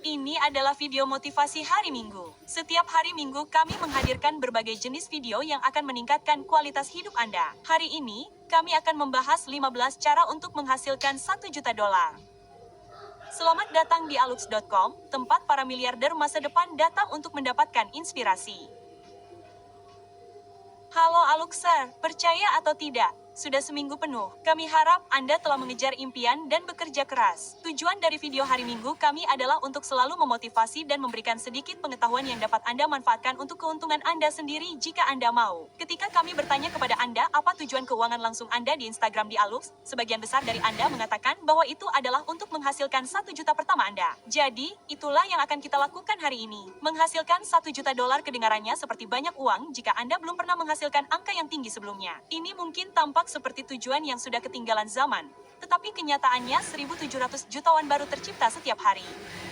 Ini adalah video motivasi hari Minggu. Setiap hari Minggu kami menghadirkan berbagai jenis video yang akan meningkatkan kualitas hidup Anda. Hari ini, kami akan membahas 15 cara untuk menghasilkan 1 juta dolar. Selamat datang di alux.com, tempat para miliarder masa depan datang untuk mendapatkan inspirasi. Halo Aluxer, percaya atau tidak? Sudah seminggu penuh, kami harap Anda telah mengejar impian dan bekerja keras. Tujuan dari video hari Minggu kami adalah untuk selalu memotivasi dan memberikan sedikit pengetahuan yang dapat Anda manfaatkan untuk keuntungan Anda sendiri jika Anda mau. Ketika kami bertanya kepada Anda apa tujuan keuangan langsung Anda di Instagram di Alux, sebagian besar dari Anda mengatakan bahwa itu adalah untuk menghasilkan 1 juta pertama Anda. Jadi, itulah yang akan kita lakukan hari ini. Menghasilkan 1 juta dolar kedengarannya seperti banyak uang jika Anda belum pernah menghasilkan angka yang tinggi sebelumnya. Ini mungkin tampak seperti tujuan yang sudah ketinggalan zaman, tetapi kenyataannya 1.700 jutawan baru tercipta setiap hari.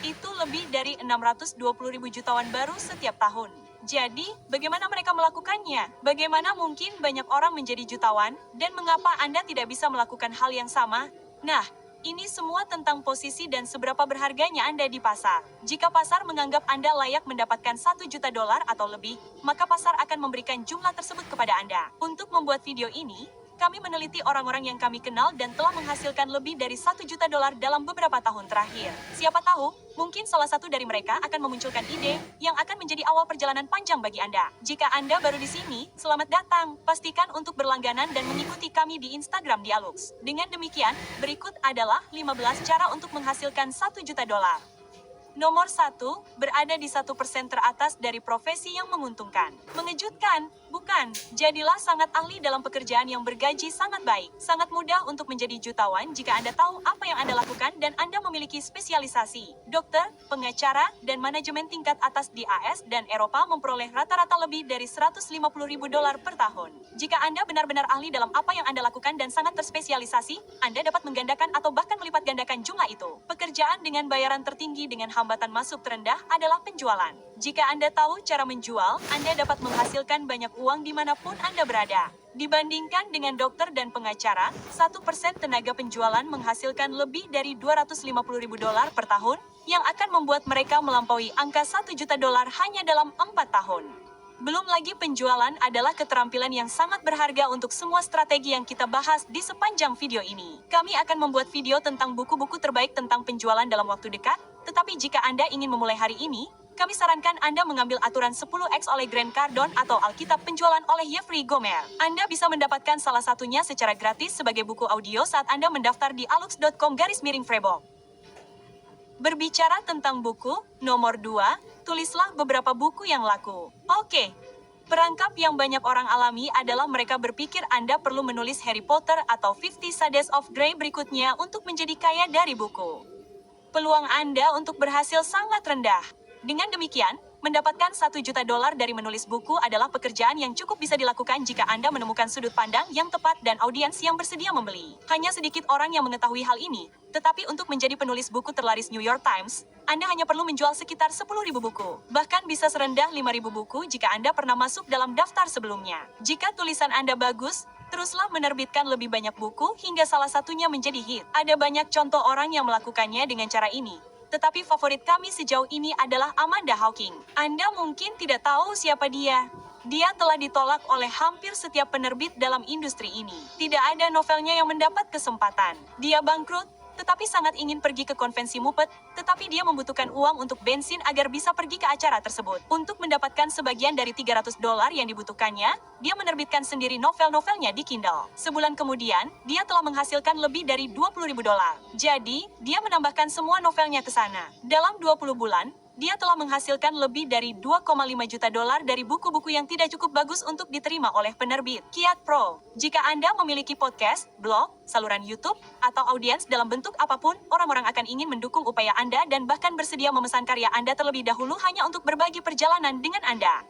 Itu lebih dari 620.000 jutawan baru setiap tahun. Jadi, bagaimana mereka melakukannya? Bagaimana mungkin banyak orang menjadi jutawan, dan mengapa Anda tidak bisa melakukan hal yang sama? Nah, ini semua tentang posisi dan seberapa berharganya Anda di pasar. Jika pasar menganggap Anda layak mendapatkan 1 juta dolar atau lebih, maka pasar akan memberikan jumlah tersebut kepada Anda. Untuk membuat video ini, kami meneliti orang-orang yang kami kenal dan telah menghasilkan lebih dari 1 juta dolar dalam beberapa tahun terakhir. Siapa tahu, mungkin salah satu dari mereka akan memunculkan ide yang akan menjadi awal perjalanan panjang bagi Anda. Jika Anda baru di sini, selamat datang. Pastikan untuk berlangganan dan mengikuti kami di Instagram di Alux. Dengan demikian, berikut adalah 15 cara untuk menghasilkan 1 juta dolar. Nomor 1, berada di 1% teratas dari profesi yang menguntungkan. Mengejutkan, bukan? Jadilah sangat ahli dalam pekerjaan yang bergaji sangat baik. Sangat mudah untuk menjadi jutawan jika Anda tahu apa yang Anda lakukan dan Anda memiliki spesialisasi. Dokter, pengacara, dan manajemen tingkat atas di AS dan Eropa memperoleh rata-rata lebih dari 150.000 dolar per tahun. Jika Anda benar-benar ahli dalam apa yang Anda lakukan dan sangat terspesialisasi, Anda dapat menggandakan atau bahkan melipat gandakan jumlah itu. Pekerjaan dengan bayaran tertinggi dengan hambatan masuk terendah adalah penjualan. Jika Anda tahu cara menjual, Anda dapat menghasilkan banyak uang dimanapun Anda berada. Dibandingkan dengan dokter dan pengacara, 1% tenaga penjualan menghasilkan lebih dari 250.000 dolar per tahun, yang akan membuat mereka melampaui angka 1 juta dolar hanya dalam 4 tahun. Belum lagi penjualan adalah keterampilan yang sangat berharga untuk semua strategi yang kita bahas di sepanjang video ini. Kami akan membuat video tentang buku-buku terbaik tentang penjualan dalam waktu dekat, tetapi jika Anda ingin memulai hari ini, kami sarankan Anda mengambil aturan 10X oleh Grant Cardone atau Alkitab Penjualan oleh Jeffrey Gomer. Anda bisa mendapatkan salah satunya secara gratis sebagai buku audio saat Anda mendaftar di alux.com/Frebo. Berbicara tentang buku, nomor 2, tulislah beberapa buku yang laku. Oke. Perangkap yang banyak orang alami adalah mereka berpikir Anda perlu menulis Harry Potter atau 50 Shades of Grey berikutnya untuk menjadi kaya dari buku. Peluang Anda untuk berhasil sangat rendah. Dengan demikian, mendapatkan 1 juta dolar dari menulis buku adalah pekerjaan yang cukup bisa dilakukan jika Anda menemukan sudut pandang yang tepat dan audiens yang bersedia membeli. Hanya sedikit orang yang mengetahui hal ini, tetapi untuk menjadi penulis buku terlaris New York Times, Anda hanya perlu menjual sekitar 10.000 buku. Bahkan bisa serendah 5.000 buku jika Anda pernah masuk dalam daftar sebelumnya. Jika tulisan Anda bagus, teruslah menerbitkan lebih banyak buku hingga salah satunya menjadi hit. Ada banyak contoh orang yang melakukannya dengan cara ini. Tetapi favorit kami sejauh ini adalah Amanda Hawking. Anda mungkin tidak tahu siapa dia. Dia telah ditolak oleh hampir setiap penerbit dalam industri ini. Tidak ada novelnya yang mendapat kesempatan. Dia bangkrut, tetapi sangat ingin pergi ke konvensi Muppet, tetapi dia membutuhkan uang untuk bensin agar bisa pergi ke acara tersebut. Untuk mendapatkan sebagian dari 300 dolar yang dibutuhkannya, dia menerbitkan sendiri novel-novelnya di Kindle. Sebulan kemudian, dia telah menghasilkan lebih dari 20.000 dolar. Jadi, dia menambahkan semua novelnya ke sana. Dalam 20 bulan, dia telah menghasilkan lebih dari 2,5 juta dolar dari buku-buku yang tidak cukup bagus untuk diterima oleh penerbit. Kiat Pro. Jika Anda memiliki podcast, blog, saluran YouTube, atau audiens dalam bentuk apapun, orang-orang akan ingin mendukung upaya Anda dan bahkan bersedia memesan karya Anda terlebih dahulu hanya untuk berbagi perjalanan dengan Anda.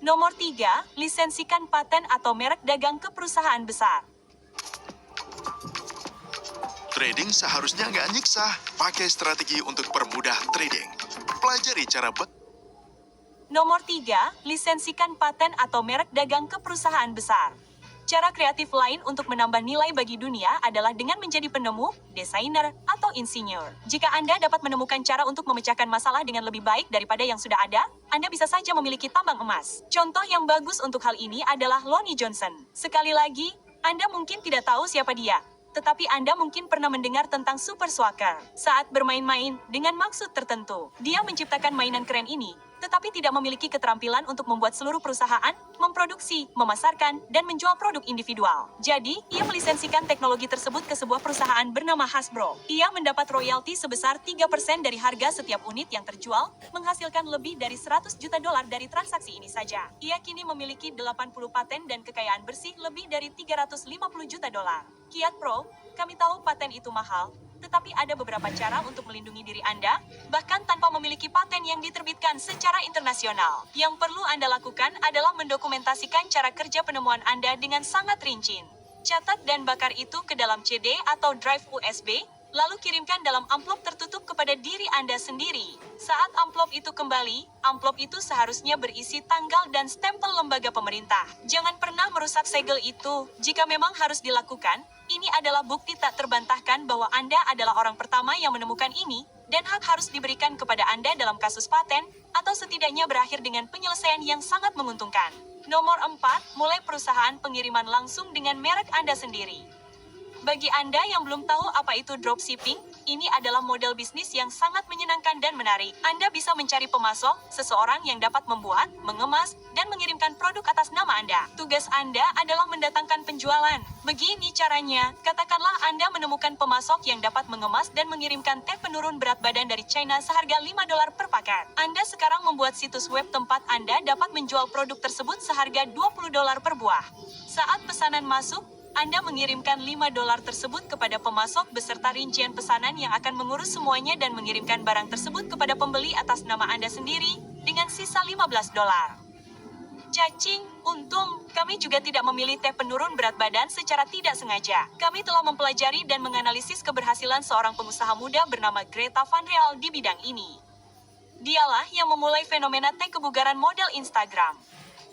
Nomor 3, lisensikan paten atau merek dagang ke perusahaan besar. Trading seharusnya nggak nyiksa. Pakai strategi untuk permudah trading. Pelajari cara Nomor 3, lisensikan paten atau merek dagang ke perusahaan besar. Cara kreatif lain untuk menambah nilai bagi dunia adalah dengan menjadi penemu, desainer, atau insinyur. Jika Anda dapat menemukan cara untuk memecahkan masalah dengan lebih baik daripada yang sudah ada, Anda bisa saja memiliki tambang emas. Contoh yang bagus untuk hal ini adalah Lonnie Johnson. Sekali lagi, Anda mungkin tidak tahu siapa dia, tetapi Anda mungkin pernah mendengar tentang Super Soccer. Saat bermain-main dengan maksud tertentu, dia menciptakan mainan keren ini, tetapi tidak memiliki keterampilan untuk membuat seluruh perusahaan, memproduksi, memasarkan, dan menjual produk individual. Jadi, ia melisensikan teknologi tersebut ke sebuah perusahaan bernama Hasbro. Ia mendapat royalti sebesar 3% dari harga setiap unit yang terjual, menghasilkan lebih dari 100 juta dolar dari transaksi ini saja. Ia kini memiliki 80 paten dan kekayaan bersih lebih dari 350 juta dolar. Kiat Pro, kami tahu paten itu mahal, tetapi ada beberapa cara untuk melindungi diri Anda, bahkan tanpa memiliki paten yang diterbitkan secara internasional. Yang perlu Anda lakukan adalah mendokumentasikan cara kerja penemuan Anda dengan sangat rinci. Catat dan bakar itu ke dalam CD atau drive USB, lalu kirimkan dalam amplop tertutup kepada diri Anda sendiri. Saat amplop itu kembali, amplop itu seharusnya berisi tanggal dan stempel lembaga pemerintah. Jangan pernah merusak segel itu. Jika memang harus dilakukan, ini adalah bukti tak terbantahkan bahwa Anda adalah orang pertama yang menemukan ini, dan hak harus diberikan kepada Anda dalam kasus paten, atau setidaknya berakhir dengan penyelesaian yang sangat menguntungkan. Nomor 4, mulai perusahaan pengiriman langsung dengan merek Anda sendiri. Bagi Anda yang belum tahu apa itu dropshipping, ini adalah model bisnis yang sangat menyenangkan dan menarik. Anda bisa mencari pemasok, seseorang yang dapat membuat, mengemas, dan mengirimkan produk atas nama Anda. Tugas Anda adalah mendatangkan penjualan. Begini caranya, katakanlah Anda menemukan pemasok yang dapat mengemas dan mengirimkan teh penurun berat badan dari China seharga $5 per paket. Anda sekarang membuat situs web tempat Anda dapat menjual produk tersebut seharga $20 per buah. Saat pesanan masuk, Anda mengirimkan $5 tersebut kepada pemasok beserta rincian pesanan yang akan mengurus semuanya dan mengirimkan barang tersebut kepada pembeli atas nama Anda sendiri, dengan sisa $15. Cacing, untung, kami juga tidak memilih teh penurun berat badan secara tidak sengaja. Kami telah mempelajari dan menganalisis keberhasilan seorang pengusaha muda bernama Greta Van Real di bidang ini. Dialah yang memulai fenomena teh kebugaran model Instagram.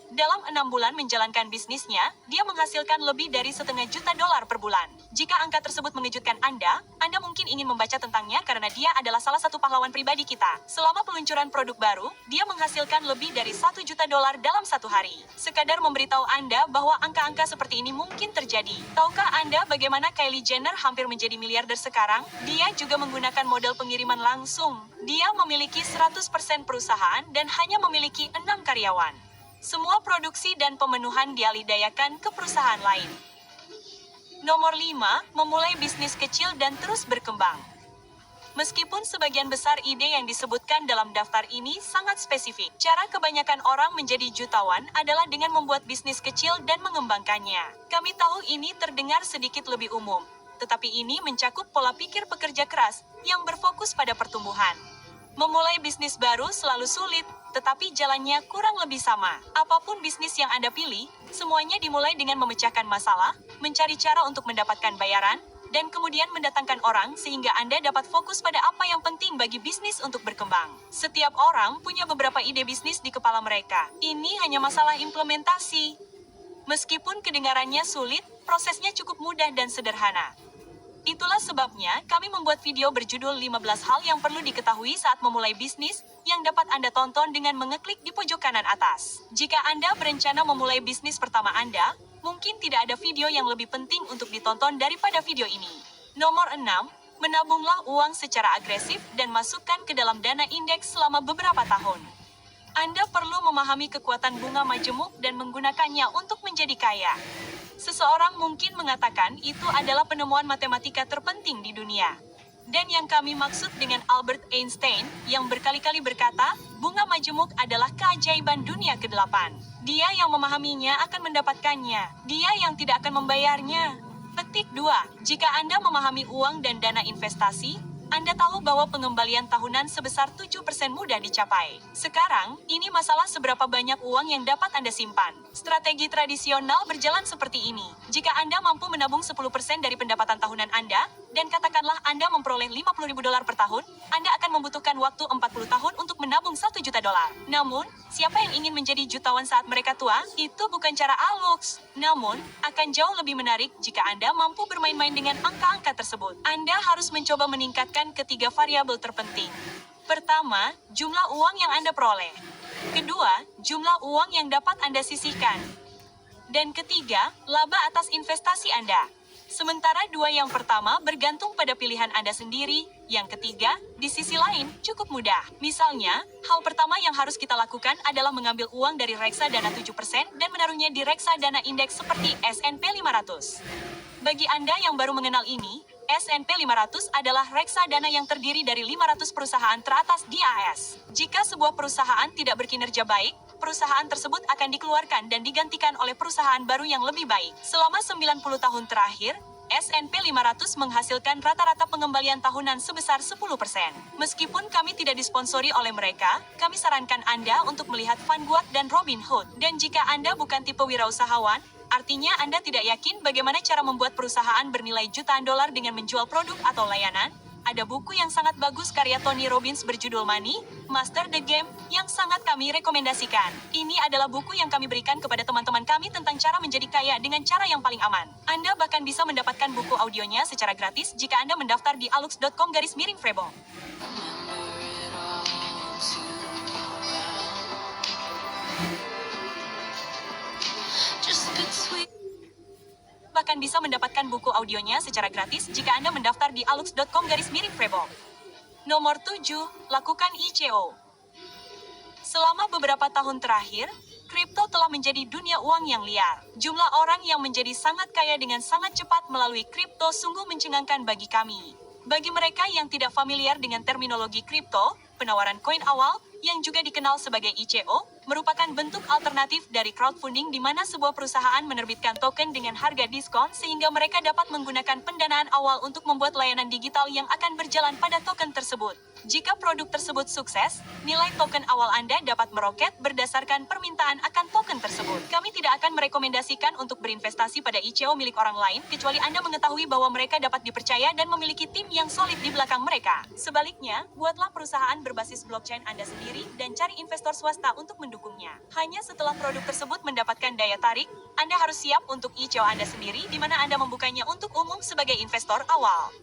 Dalam 6 bulan menjalankan bisnisnya, dia menghasilkan lebih dari $1,5 juta per bulan. Jika angka tersebut mengejutkan Anda mungkin ingin membaca tentangnya karena dia adalah salah satu pahlawan pribadi kita. Selama peluncuran produk baru, dia menghasilkan lebih dari $1 juta dalam satu hari. Sekadar memberitahu Anda bahwa angka-angka seperti ini mungkin terjadi. Tahukah Anda bagaimana Kylie Jenner hampir menjadi miliarder sekarang? Dia juga menggunakan model pengiriman langsung. Dia memiliki 100% perusahaan dan hanya memiliki 6 karyawan. Semua produksi dan pemenuhan dialihdayakan ke perusahaan lain. Nomor 5, memulai bisnis kecil dan terus berkembang. Meskipun sebagian besar ide yang disebutkan dalam daftar ini sangat spesifik, cara kebanyakan orang menjadi jutawan adalah dengan membuat bisnis kecil dan mengembangkannya. Kami tahu ini terdengar sedikit lebih umum, tetapi ini mencakup pola pikir pekerja keras yang berfokus pada pertumbuhan. Memulai bisnis baru selalu sulit, tetapi jalannya kurang lebih sama. Apapun bisnis yang Anda pilih, semuanya dimulai dengan memecahkan masalah, mencari cara untuk mendapatkan bayaran, dan kemudian mendatangkan orang sehingga Anda dapat fokus pada apa yang penting bagi bisnis untuk berkembang. Setiap orang punya beberapa ide bisnis di kepala mereka. Ini hanya masalah implementasi. Meskipun kedengarannya sulit, prosesnya cukup mudah dan sederhana. Itulah sebabnya kami membuat video berjudul 15 hal yang perlu diketahui saat memulai bisnis yang dapat Anda tonton dengan mengeklik di pojok kanan atas. Jika Anda berencana memulai bisnis pertama Anda, mungkin tidak ada video yang lebih penting untuk ditonton daripada video ini. Nomor 6, menabunglah uang secara agresif dan masukkan ke dalam dana indeks selama beberapa tahun. Anda perlu memahami kekuatan bunga majemuk dan menggunakannya untuk menjadi kaya. Seseorang mungkin mengatakan itu adalah penemuan matematika terpenting di dunia. Dan yang kami maksud dengan Albert Einstein, yang berkali-kali berkata, bunga majemuk adalah keajaiban dunia ke-8. Dia yang memahaminya akan mendapatkannya. Dia yang tidak akan membayarnya. Petik 2. Jika Anda memahami uang dan dana investasi, Anda tahu bahwa pengembalian tahunan sebesar 7% mudah dicapai. Sekarang, ini masalah seberapa banyak uang yang dapat Anda simpan. Strategi tradisional berjalan seperti ini. Jika Anda mampu menabung 10% dari pendapatan tahunan Anda, dan katakanlah Anda memperoleh $50.000 per tahun, Anda akan membutuhkan waktu 40 tahun untuk menabung $1 juta. Namun, siapa yang ingin menjadi jutawan saat mereka tua? Itu bukan cara Alux. Namun, akan jauh lebih menarik jika Anda mampu bermain-main dengan angka-angka tersebut. Anda harus mencoba meningkatkan ketiga variabel terpenting. Pertama, jumlah uang yang Anda peroleh. Kedua, jumlah uang yang dapat Anda sisihkan. Dan ketiga, laba atas investasi Anda. Sementara dua yang pertama bergantung pada pilihan Anda sendiri, yang ketiga, di sisi lain, cukup mudah. Misalnya, hal pertama yang harus kita lakukan adalah mengambil uang dari reksadana 7% dan menaruhnya di reksadana indeks seperti S&P 500. Bagi Anda yang baru mengenal ini, S&P 500 adalah reksadana yang terdiri dari 500 perusahaan teratas di AS. Jika sebuah perusahaan tidak berkinerja baik, perusahaan tersebut akan dikeluarkan dan digantikan oleh perusahaan baru yang lebih baik. Selama 90 tahun terakhir, S&P 500 menghasilkan rata-rata pengembalian tahunan sebesar 10%. Meskipun kami tidak disponsori oleh mereka, kami sarankan Anda untuk melihat Vanguard dan Robinhood. Dan jika Anda bukan tipe wirausahawan, artinya Anda tidak yakin bagaimana cara membuat perusahaan bernilai jutaan dolar dengan menjual produk atau layanan, ada buku yang sangat bagus karya Tony Robbins berjudul Money, Master the Game, yang sangat kami rekomendasikan. Ini adalah buku yang kami berikan kepada teman-teman kami tentang cara menjadi kaya dengan cara yang paling aman. Anda bahkan bisa mendapatkan buku audionya secara gratis jika Anda mendaftar di alux.com/Frebo. Bahkan bisa mendapatkan buku audionya secara gratis jika Anda mendaftar di alux.com/Frebo. Nomor 7, lakukan ICO. Selama beberapa tahun terakhir, kripto telah menjadi dunia uang yang liar. Jumlah orang yang menjadi sangat kaya dengan sangat cepat melalui kripto sungguh mencengangkan bagi kami. Bagi mereka yang tidak familiar dengan terminologi kripto, penawaran koin awal, yang juga dikenal sebagai ICO, merupakan bentuk alternatif dari crowdfunding di mana sebuah perusahaan menerbitkan token dengan harga diskon sehingga mereka dapat menggunakan pendanaan awal untuk membuat layanan digital yang akan berjalan pada token tersebut. Jika produk tersebut sukses, nilai token awal Anda dapat meroket berdasarkan permintaan akan token tersebut. Kami tidak akan merekomendasikan untuk berinvestasi pada ICO milik orang lain kecuali Anda mengetahui bahwa mereka dapat dipercaya dan memiliki tim yang solid di belakang mereka. Sebaliknya, buatlah perusahaan berbasis blockchain Anda sendiri dan cari investor swasta untuk mendukungnya. Hanya setelah produk tersebut mendapatkan daya tarik, Anda harus siap untuk ICO Anda sendiri di mana Anda membukanya untuk umum sebagai investor awal.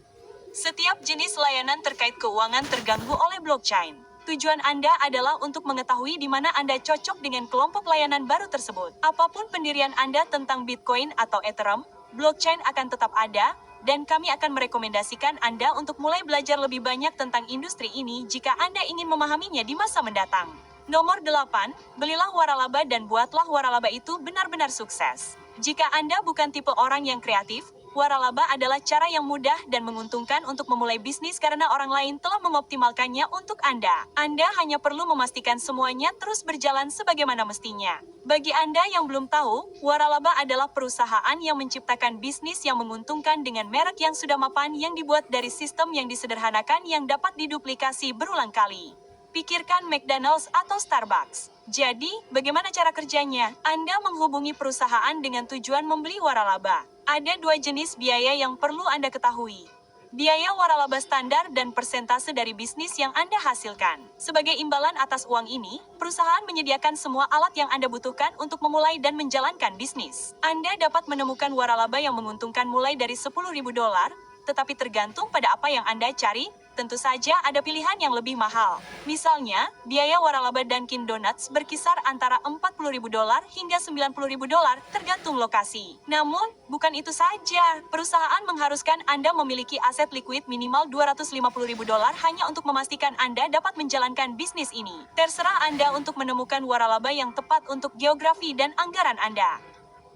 Setiap jenis layanan terkait keuangan terganggu oleh blockchain. Tujuan Anda adalah untuk mengetahui di mana Anda cocok dengan kelompok layanan baru tersebut. Apapun pendirian Anda tentang Bitcoin atau Ethereum, blockchain akan tetap ada, dan kami akan merekomendasikan Anda untuk mulai belajar lebih banyak tentang industri ini jika Anda ingin memahaminya di masa mendatang. Nomor 8, belilah waralaba dan buatlah waralaba itu benar-benar sukses. Jika Anda bukan tipe orang yang kreatif, waralaba adalah cara yang mudah dan menguntungkan untuk memulai bisnis karena orang lain telah mengoptimalkannya untuk Anda. Anda hanya perlu memastikan semuanya terus berjalan sebagaimana mestinya. Bagi Anda yang belum tahu, waralaba adalah perusahaan yang menciptakan bisnis yang menguntungkan dengan merek yang sudah mapan yang dibuat dari sistem yang disederhanakan yang dapat diduplikasi berulang kali. Pikirkan McDonald's atau Starbucks. Jadi, bagaimana cara kerjanya? Anda menghubungi perusahaan dengan tujuan membeli waralaba. Ada dua jenis biaya yang perlu Anda ketahui. Biaya waralaba standar dan persentase dari bisnis yang Anda hasilkan. Sebagai imbalan atas uang ini, perusahaan menyediakan semua alat yang Anda butuhkan untuk memulai dan menjalankan bisnis. Anda dapat menemukan waralaba yang menguntungkan mulai dari $10.000, tetapi tergantung pada apa yang Anda cari. Tentu saja ada pilihan yang lebih mahal. Misalnya, biaya waralaba Dunkin Donuts berkisar antara $40.000 hingga $90.000 tergantung lokasi. Namun, bukan itu saja. Perusahaan mengharuskan Anda memiliki aset likuid minimal $250.000 hanya untuk memastikan Anda dapat menjalankan bisnis ini. Terserah Anda untuk menemukan waralaba yang tepat untuk geografi dan anggaran Anda.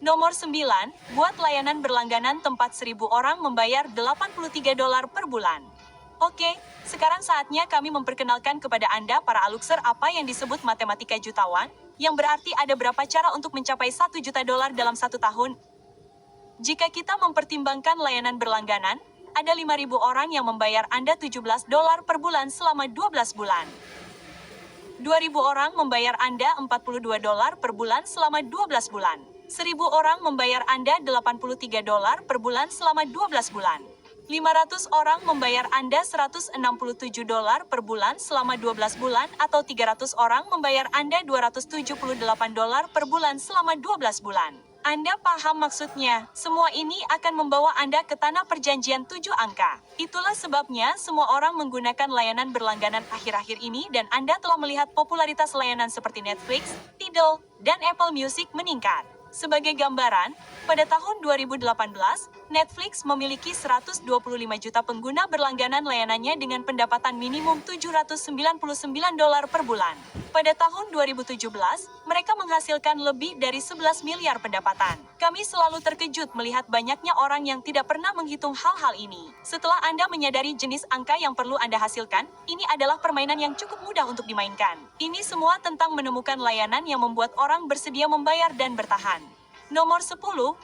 Nomor 9, buat layanan berlangganan tempat 1.000 orang membayar $83 per bulan. Oke, sekarang saatnya kami memperkenalkan kepada Anda para aluxer apa yang disebut matematika jutawan, yang berarti ada berapa cara untuk mencapai $1 juta dalam 1 tahun. Jika kita mempertimbangkan layanan berlangganan, ada 5.000 orang yang membayar Anda $17 per bulan selama 12 bulan. 2.000 orang membayar Anda $42 per bulan selama 12 bulan. 1.000 orang membayar Anda $83 per bulan selama 12 bulan. 500 orang membayar Anda $167 per bulan selama 12 bulan atau 300 orang membayar Anda $278 per bulan selama 12 bulan. Anda paham maksudnya? Semua ini akan membawa Anda ke tanah perjanjian 7 angka. Itulah sebabnya semua orang menggunakan layanan berlangganan akhir-akhir ini dan Anda telah melihat popularitas layanan seperti Netflix, Tidal, dan Apple Music meningkat. Sebagai gambaran, pada tahun 2018, Netflix memiliki 125 juta pengguna berlangganan layanannya dengan pendapatan minimum $799 per bulan. Pada tahun 2017, mereka menghasilkan lebih dari 11 miliar pendapatan. Kami selalu terkejut melihat banyaknya orang yang tidak pernah menghitung hal-hal ini. Setelah Anda menyadari jenis angka yang perlu Anda hasilkan, ini adalah permainan yang cukup mudah untuk dimainkan. Ini semua tentang menemukan layanan yang membuat orang bersedia membayar dan bertahan. Nomor 10,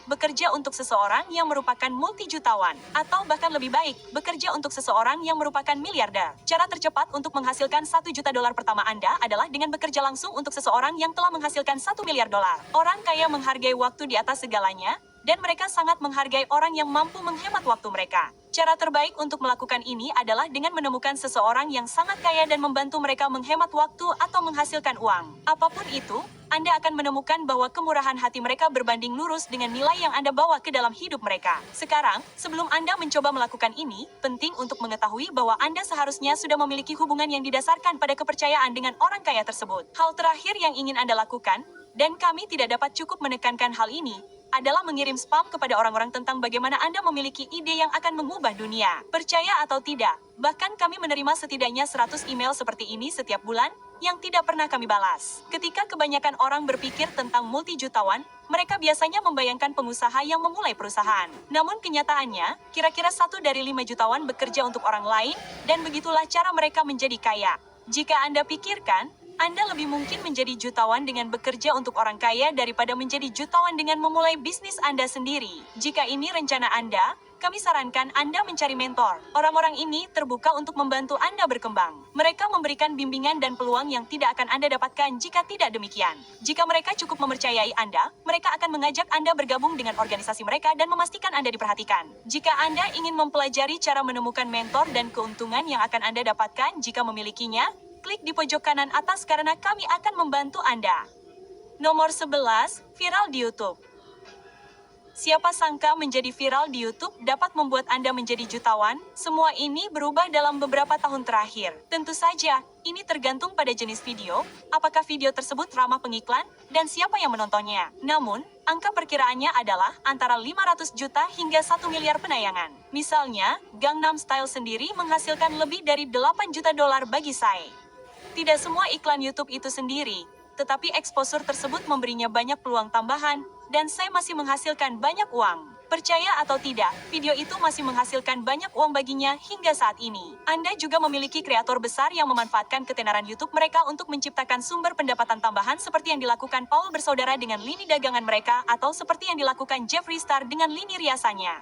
bekerja untuk seseorang yang merupakan multijutawan. Atau bahkan lebih baik, bekerja untuk seseorang yang merupakan miliarder. Cara tercepat untuk menghasilkan $1 juta pertama Anda adalah dengan bekerja langsung untuk seseorang yang telah menghasilkan $1 miliar. Orang kaya menghargai waktu di atas segalanya, dan mereka sangat menghargai orang yang mampu menghemat waktu mereka. Cara terbaik untuk melakukan ini adalah dengan menemukan seseorang yang sangat kaya dan membantu mereka menghemat waktu atau menghasilkan uang. Apapun itu, Anda akan menemukan bahwa kemurahan hati mereka berbanding lurus dengan nilai yang Anda bawa ke dalam hidup mereka. Sekarang, sebelum Anda mencoba melakukan ini, penting untuk mengetahui bahwa Anda seharusnya sudah memiliki hubungan yang didasarkan pada kepercayaan dengan orang kaya tersebut. Hal terakhir yang ingin Anda lakukan, dan kami tidak dapat cukup menekankan hal ini, adalah mengirim spam kepada orang-orang tentang bagaimana Anda memiliki ide yang akan mengubah dunia. Percaya atau tidak, bahkan kami menerima setidaknya 100 email seperti ini setiap bulan, yang tidak pernah kami balas. Ketika kebanyakan orang berpikir tentang multijutawan, mereka biasanya membayangkan pengusaha yang memulai perusahaan. Namun kenyataannya, kira-kira 1 dari 5 jutawan bekerja untuk orang lain, dan begitulah cara mereka menjadi kaya. Jika Anda pikirkan, Anda lebih mungkin menjadi jutawan dengan bekerja untuk orang kaya daripada menjadi jutawan dengan memulai bisnis Anda sendiri. Jika ini rencana Anda, kami sarankan Anda mencari mentor. Orang-orang ini terbuka untuk membantu Anda berkembang. Mereka memberikan bimbingan dan peluang yang tidak akan Anda dapatkan jika tidak demikian. Jika mereka cukup mempercayai Anda, mereka akan mengajak Anda bergabung dengan organisasi mereka dan memastikan Anda diperhatikan. Jika Anda ingin mempelajari cara menemukan mentor dan keuntungan yang akan Anda dapatkan jika memilikinya, klik di pojok kanan atas karena kami akan membantu Anda. Nomor 11, viral di YouTube. Siapa sangka menjadi viral di YouTube dapat membuat Anda menjadi jutawan? Semua ini berubah dalam beberapa tahun terakhir. Tentu saja, ini tergantung pada jenis video, apakah video tersebut ramah pengiklan, dan siapa yang menontonnya. Namun, angka perkiraannya adalah antara 500 juta hingga 1 miliar penayangan. Misalnya, Gangnam Style sendiri menghasilkan lebih dari $8 juta bagi saya. Tidak semua iklan YouTube itu sendiri, tetapi eksposur tersebut memberinya banyak peluang tambahan, dan saya masih menghasilkan banyak uang. Percaya atau tidak, video itu masih menghasilkan banyak uang baginya hingga saat ini. Anda juga memiliki kreator besar yang memanfaatkan ketenaran YouTube mereka untuk menciptakan sumber pendapatan tambahan seperti yang dilakukan Paul bersaudara dengan lini dagangan mereka atau seperti yang dilakukan Jeffree Star dengan lini riasannya.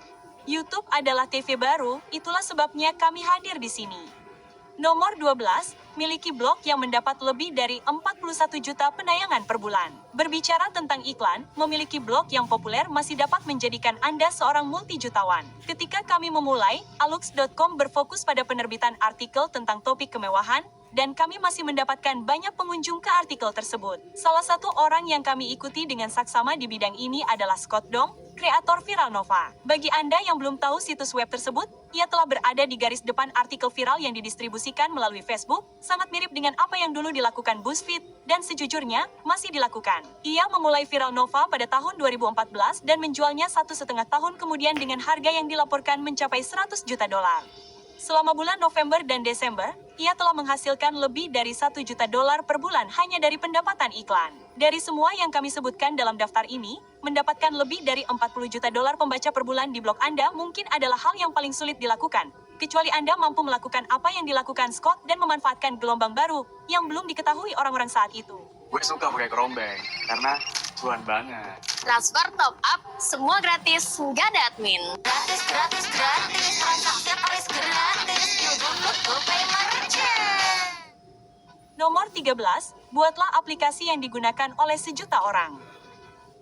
YouTube adalah TV baru, itulah sebabnya kami hadir di sini. Nomor 12, miliki blog yang mendapat lebih dari 41 juta penayangan per bulan. Berbicara tentang iklan, memiliki blog yang populer masih dapat menjadikan Anda seorang multijutawan. Ketika kami memulai, alux.com berfokus pada penerbitan artikel tentang topik kemewahan, dan kami masih mendapatkan banyak pengunjung ke artikel tersebut. Salah satu orang yang kami ikuti dengan saksama di bidang ini adalah Scott Dong, kreator Viral Nova. Bagi Anda yang belum tahu situs web tersebut, ia telah berada di garis depan artikel viral yang didistribusikan melalui Facebook, sangat mirip dengan apa yang dulu dilakukan BuzzFeed, dan sejujurnya, masih dilakukan. Ia memulai Viral Nova pada tahun 2014 dan menjualnya 1,5 tahun kemudian dengan harga yang dilaporkan mencapai $100 juta. Selama bulan November dan Desember, ia telah menghasilkan lebih dari $1 juta per bulan hanya dari pendapatan iklan. Dari semua yang kami sebutkan dalam daftar ini, mendapatkan lebih dari $40 juta pembaca per bulan di blog Anda mungkin adalah hal yang paling sulit dilakukan, kecuali Anda mampu melakukan apa yang dilakukan Scott dan memanfaatkan gelombang baru yang belum diketahui orang-orang saat itu. Gue suka pakai kerombeng, karena cuan banget. Transfer top up, semua gratis, nggak ada admin. Gratis, gratis, gratis, transaksi harus gratis, YouTube GoPay Merchant. Nomor 13, buatlah aplikasi yang digunakan oleh sejuta orang.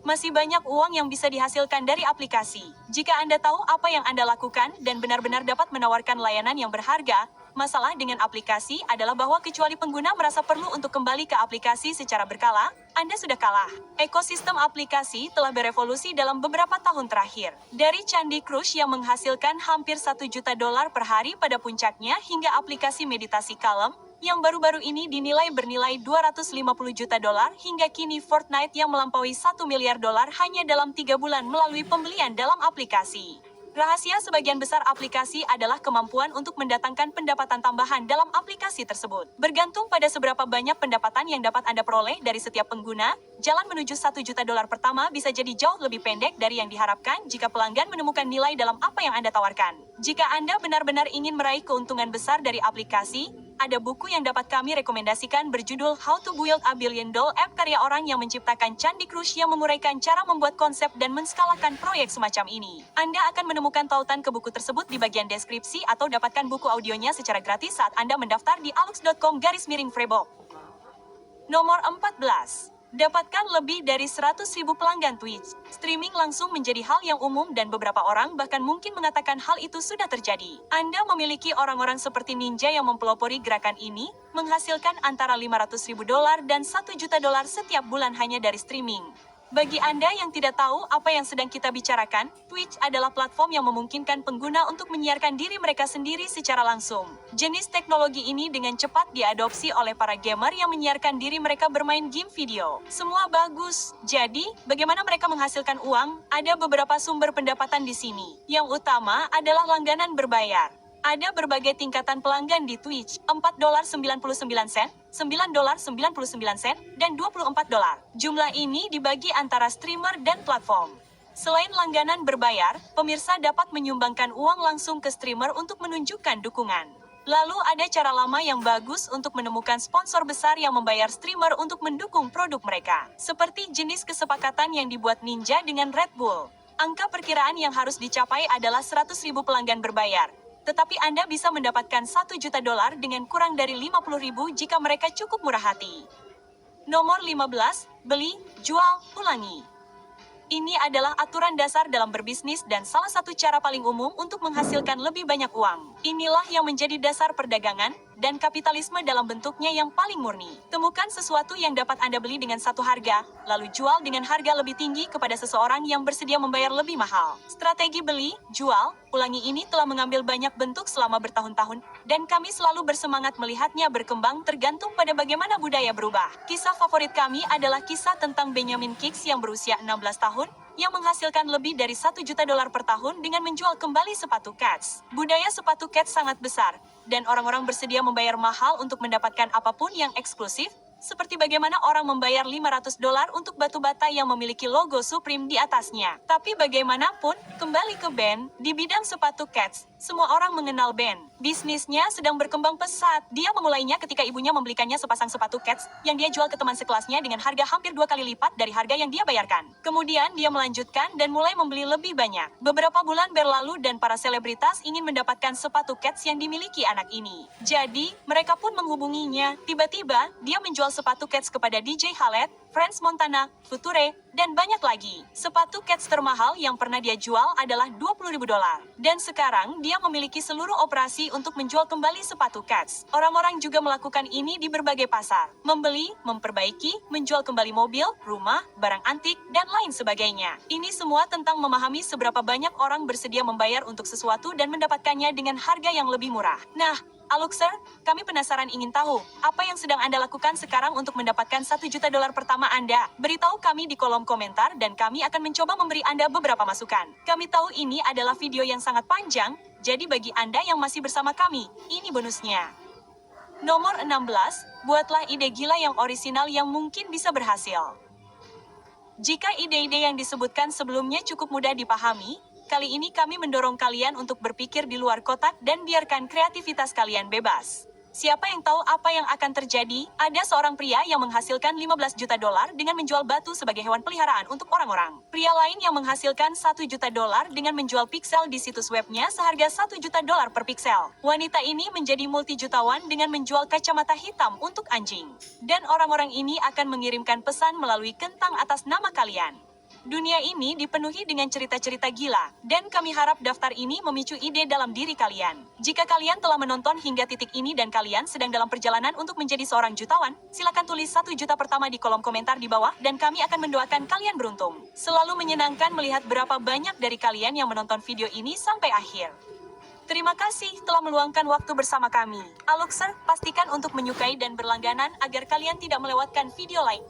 Masih banyak uang yang bisa dihasilkan dari aplikasi. Jika Anda tahu apa yang Anda lakukan dan benar-benar dapat menawarkan layanan yang berharga, masalah dengan aplikasi adalah bahwa kecuali pengguna merasa perlu untuk kembali ke aplikasi secara berkala, Anda sudah kalah. Ekosistem aplikasi telah berevolusi dalam beberapa tahun terakhir. Dari Candy Crush yang menghasilkan hampir $1 juta per hari pada puncaknya hingga aplikasi meditasi Calm, yang baru-baru ini dinilai bernilai $250 juta hingga kini Fortnite yang melampaui $1 miliar hanya dalam 3 bulan melalui pembelian dalam aplikasi. Rahasia sebagian besar aplikasi adalah kemampuan untuk mendatangkan pendapatan tambahan dalam aplikasi tersebut. Bergantung pada seberapa banyak pendapatan yang dapat Anda peroleh dari setiap pengguna, jalan menuju $1 juta pertama bisa jadi jauh lebih pendek dari yang diharapkan jika pelanggan menemukan nilai dalam apa yang Anda tawarkan. Jika Anda benar-benar ingin meraih keuntungan besar dari aplikasi, ada buku yang dapat kami rekomendasikan berjudul How to Build a Billion Dollar App karya orang yang menciptakan Candy Crush yang menguraikan cara membuat konsep dan menskalakan proyek semacam ini. Anda akan menemukan tautan ke buku tersebut di bagian deskripsi atau dapatkan buku audionya secara gratis saat Anda mendaftar di alux.com/frebo. Nomor 14. Dapatkan lebih dari 100.000 pelanggan Twitch. Streaming langsung menjadi hal yang umum dan beberapa orang bahkan mungkin mengatakan hal itu sudah terjadi. Anda memiliki orang-orang seperti Ninja yang mempelopori gerakan ini, menghasilkan antara $500.000 dan $1 juta setiap bulan hanya dari streaming. Bagi Anda yang tidak tahu apa yang sedang kita bicarakan, Twitch adalah platform yang memungkinkan pengguna untuk menyiarkan diri mereka sendiri secara langsung. Jenis teknologi ini dengan cepat diadopsi oleh para gamer yang menyiarkan diri mereka bermain game video. Semua bagus. Jadi, bagaimana mereka menghasilkan uang? Ada beberapa sumber pendapatan di sini. Yang utama adalah langganan berbayar. Ada berbagai tingkatan pelanggan di Twitch, $4.99, $9.99, dan $24. Jumlah ini dibagi antara streamer dan platform. Selain langganan berbayar, pemirsa dapat menyumbangkan uang langsung ke streamer untuk menunjukkan dukungan. Lalu ada cara lama yang bagus untuk menemukan sponsor besar yang membayar streamer untuk mendukung produk mereka. Seperti jenis kesepakatan yang dibuat Ninja dengan Red Bull. Angka perkiraan yang harus dicapai adalah 100.000 pelanggan berbayar. Tetapi Anda bisa mendapatkan $1 juta dengan kurang dari 50.000 jika mereka cukup murah hati. Nomor 15, beli, jual, ulangi. Ini adalah aturan dasar dalam berbisnis dan salah satu cara paling umum untuk menghasilkan lebih banyak uang. Inilah yang menjadi dasar perdagangan dan kapitalisme dalam bentuknya yang paling murni. Temukan sesuatu yang dapat Anda beli dengan satu harga, lalu jual dengan harga lebih tinggi kepada seseorang yang bersedia membayar lebih mahal. Strategi beli, jual, ulangi ini telah mengambil banyak bentuk selama bertahun-tahun, dan kami selalu bersemangat melihatnya berkembang tergantung pada bagaimana budaya berubah. Kisah favorit kami adalah kisah tentang Benjamin Kicks yang berusia 16 tahun, yang menghasilkan lebih dari $1 juta per tahun dengan menjual kembali sepatu Keds. Budaya sepatu Keds sangat besar, dan orang-orang bersedia membayar mahal untuk mendapatkan apapun yang eksklusif, seperti bagaimana orang membayar $500 untuk batu bata yang memiliki logo Supreme di atasnya. Tapi bagaimanapun, kembali ke Ben, di bidang sepatu Keds, semua orang mengenal Ben. Bisnisnya sedang berkembang pesat. Dia memulainya ketika ibunya membelikannya sepasang sepatu Keds yang dia jual ke teman sekelasnya dengan harga hampir 2 kali lipat dari harga yang dia bayarkan. Kemudian dia melanjutkan dan mulai membeli lebih banyak. Beberapa bulan berlalu dan para selebritas ingin mendapatkan sepatu Keds yang dimiliki anak ini. Jadi, mereka pun menghubunginya. Tiba-tiba, dia menjual sepatu Keds kepada DJ Khaled, French Montana, Future, dan banyak lagi. Sepatu Keds termahal yang pernah dia jual adalah $20.000. Dan sekarang, dia memiliki seluruh operasi untuk menjual kembali sepatu Keds. Orang-orang juga melakukan ini di berbagai pasar. Membeli, memperbaiki, menjual kembali mobil, rumah, barang antik, dan lain sebagainya. Ini semua tentang memahami seberapa banyak orang bersedia membayar untuk sesuatu dan mendapatkannya dengan harga yang lebih murah. Nah, Aluxer, kami penasaran ingin tahu, apa yang sedang Anda lakukan sekarang untuk mendapatkan $1 juta pertama Anda? Beritahu kami di kolom komentar dan kami akan mencoba memberi Anda beberapa masukan. Kami tahu ini adalah video yang sangat panjang, jadi bagi Anda yang masih bersama kami, ini bonusnya. Nomor 16, buatlah ide gila yang orisinal yang mungkin bisa berhasil. Jika ide-ide yang disebutkan sebelumnya cukup mudah dipahami, kali ini kami mendorong kalian untuk berpikir di luar kotak dan biarkan kreativitas kalian bebas. Siapa yang tahu apa yang akan terjadi? Ada seorang pria yang menghasilkan $15 juta dengan menjual batu sebagai hewan peliharaan untuk orang-orang. Pria lain yang menghasilkan $1 juta dengan menjual piksel di situs webnya seharga $1 juta per piksel. Wanita ini menjadi multijutawan dengan menjual kacamata hitam untuk anjing. Dan orang-orang ini akan mengirimkan pesan melalui kentang atas nama kalian. Dunia ini dipenuhi dengan cerita-cerita gila, dan kami harap daftar ini memicu ide dalam diri kalian. Jika kalian telah menonton hingga titik ini dan kalian sedang dalam perjalanan untuk menjadi seorang jutawan, silakan tulis 1 juta pertama di kolom komentar di bawah dan kami akan mendoakan kalian beruntung. Selalu menyenangkan melihat berapa banyak dari kalian yang menonton video ini sampai akhir. Terima kasih telah meluangkan waktu bersama kami. Aluxer, pastikan untuk menyukai dan berlangganan agar kalian tidak melewatkan video lain.